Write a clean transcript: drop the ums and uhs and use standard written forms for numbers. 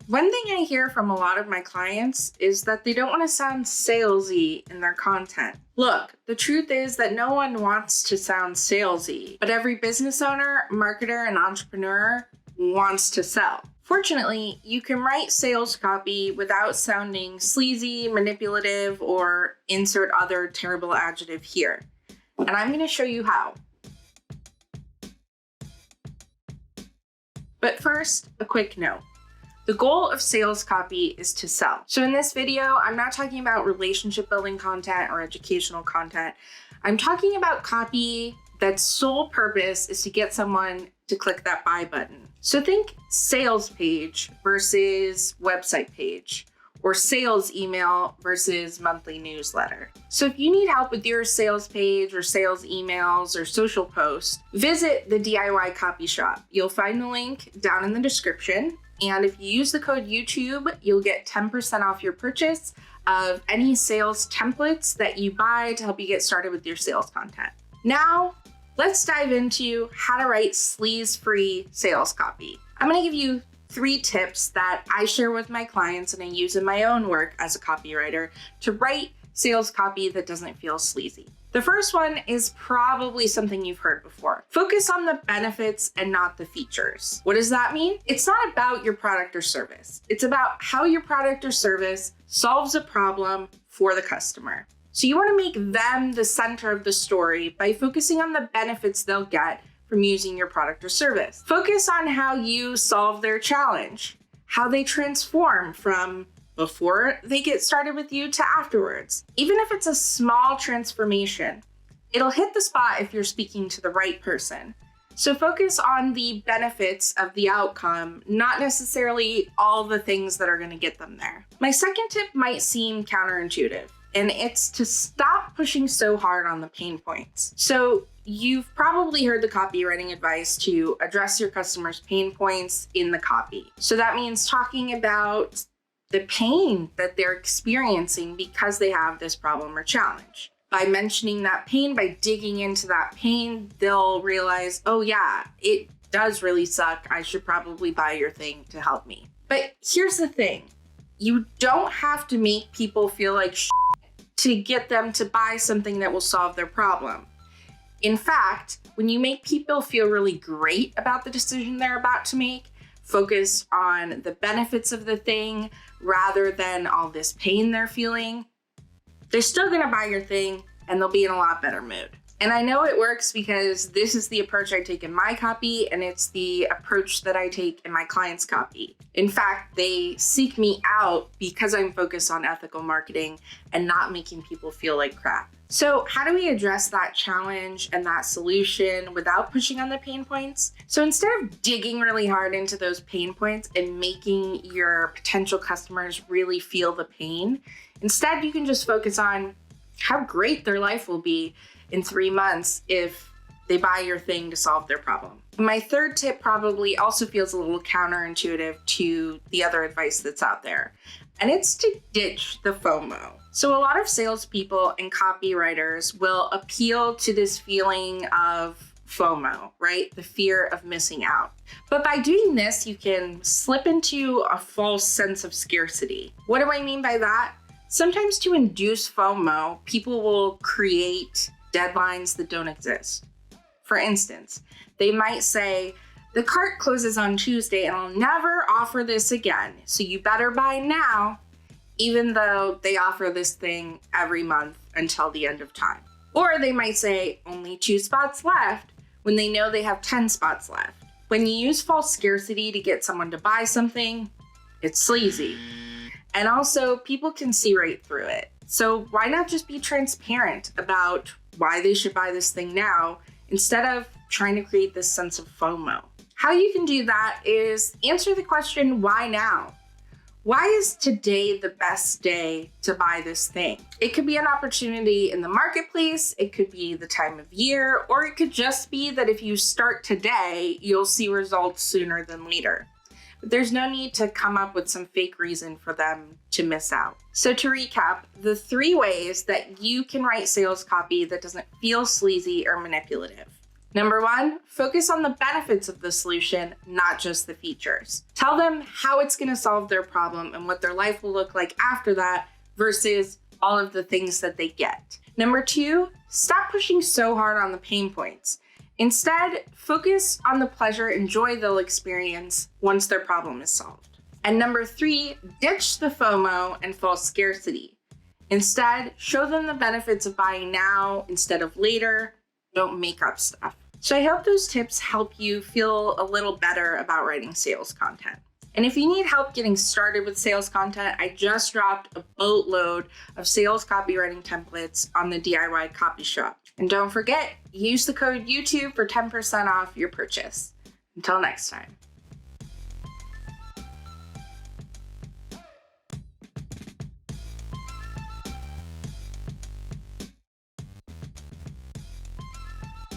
One thing I hear from a lot of my clients is that they don't want to sound salesy in their content. Look, the truth is that no one wants to sound salesy, but every business owner, marketer, and entrepreneur wants to sell. Fortunately, you can write sales copy without sounding sleazy, manipulative, or insert other terrible adjective here. And I'm going to show you how. But first, a quick note. The goal of sales copy is to sell. So in this video, I'm not talking about relationship building content or educational content. I'm talking about copy that's sole purpose is to get someone to click that buy button. So think sales page versus website page, or sales email versus monthly newsletter. So if you need help with your sales page or sales emails or social posts, visit the DIY Copy Shop. You'll find the link down in the description. And if you use the code YouTube, you'll get 10% off your purchase of any sales templates that you buy to help you get started with your sales content. Now, let's dive into how to write sleaze-free sales copy. I'm going to give you 3 tips that I share with my clients and I use in my own work as a copywriter to write sales copy that doesn't feel sleazy. The first one is probably something you've heard before. Focus on the benefits and not the features. What does that mean? It's not about your product or service. It's about how your product or service solves a problem for the customer. So you want to make them the center of the story by focusing on the benefits they'll get from using your product or service. Focus on how you solve their challenge, how they transform from before they get started with you to afterwards. Even if it's a small transformation, it'll hit the spot if you're speaking to the right person. So focus on the benefits of the outcome, not necessarily all the things that are going to get them there. My second tip might seem counterintuitive, and it's to stop pushing so hard on the pain points. So you've probably heard the copywriting advice to address your customers' pain points in the copy. So that means talking about the pain that they're experiencing because they have this problem or challenge. By mentioning that pain, by digging into that pain, they'll realize, oh yeah, it does really suck. I should probably buy your thing to help me. But here's the thing. You don't have to make people feel like shit to get them to buy something that will solve their problem. In fact, when you make people feel really great about the decision they're about to make, focus on the benefits of the thing rather than all this pain they're feeling, they're still gonna buy your thing and they'll be in a lot better mood. And I know it works because this is the approach I take in my copy and it's the approach that I take in my clients' copy. In fact, they seek me out because I'm focused on ethical marketing and not making people feel like crap. So how do we address that challenge and that solution without pushing on the pain points? So instead of digging really hard into those pain points and making your potential customers really feel the pain, instead you can just focus on how great their life will be in 3 months if they buy your thing to solve their problem. My third tip probably also feels a little counterintuitive to the other advice that's out there, and it's to ditch the FOMO. So a lot of salespeople and copywriters will appeal to this feeling of FOMO, right? The fear of missing out. But by doing this, you can slip into a false sense of scarcity. What do I mean by that? Sometimes to induce FOMO, people will create deadlines that don't exist. For instance, they might say, the cart closes on Tuesday and I'll never offer this again, so you better buy now, even though they offer this thing every month until the end of time. Or they might say, only 2 spots left, when they know they have 10 spots left. When you use false scarcity to get someone to buy something, it's sleazy. And also, people can see right through it. So why not just be transparent about why they should buy this thing now instead of trying to create this sense of FOMO? How you can do that is answer the question, why now? Why is today the best day to buy this thing? It could be an opportunity in the marketplace, it could be the time of year, or it could just be that if you start today, you'll see results sooner than later. But there's no need to come up with some fake reason for them to miss out. So to recap, the 3 ways that you can write sales copy that doesn't feel sleazy or manipulative. Number 1, focus on the benefits of the solution, not just the features. Tell them how it's going to solve their problem and what their life will look like after that versus all of the things that they get. Number 2, stop pushing so hard on the pain points. Instead, focus on the pleasure and joy they'll experience once their problem is solved. And number 3, ditch the FOMO and false scarcity. Instead, show them the benefits of buying now instead of later. Don't make up stuff. So I hope those tips help you feel a little better about writing sales content. And if you need help getting started with sales content, I just dropped a boatload of sales copywriting templates on the DIY Copy Shop. And don't forget, use the code YouTube for 10% off your purchase. Until next time.